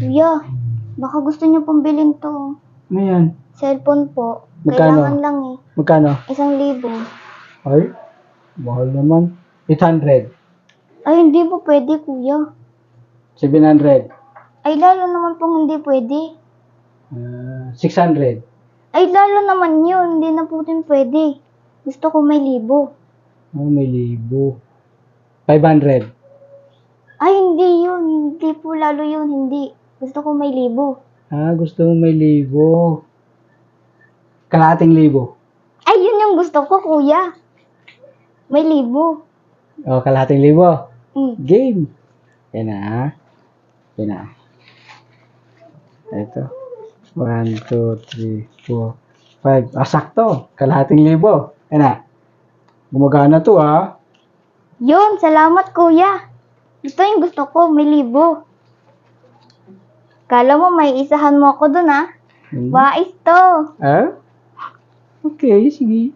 Kuya, baka gusto niyo pong bilhin to. Ano yan? Cellphone po. Magkano? Kailangan lang eh. Magkano? 1,000. Ay, mahal naman. 800. Ay, hindi po pwede, kuya. 700. Ay, lalo naman pong hindi pwede. 600. Ay, lalo naman yun. Hindi na po din pwede. Gusto ko may 1,000. Oh, may 1,000. 500. Ay, hindi yun. Hindi po lalo yun. Hindi. Gusto ko may 1,000. Gusto mo may 1,000. Kalahating 1,000. Ay, yun yung gusto ko, kuya. May 1,000. O, kalahating 1,000. Game. Yan na. Yan na. Ito. 1, 2, 3, 4, 5. Sakto. Kalahating 1,000. Yan na. Gumagana to, Yun, salamat, kuya. Ito yung gusto ko, may 1,000. Kala mo may isahan mo ako dun, ha? Wais to. Okay, sige.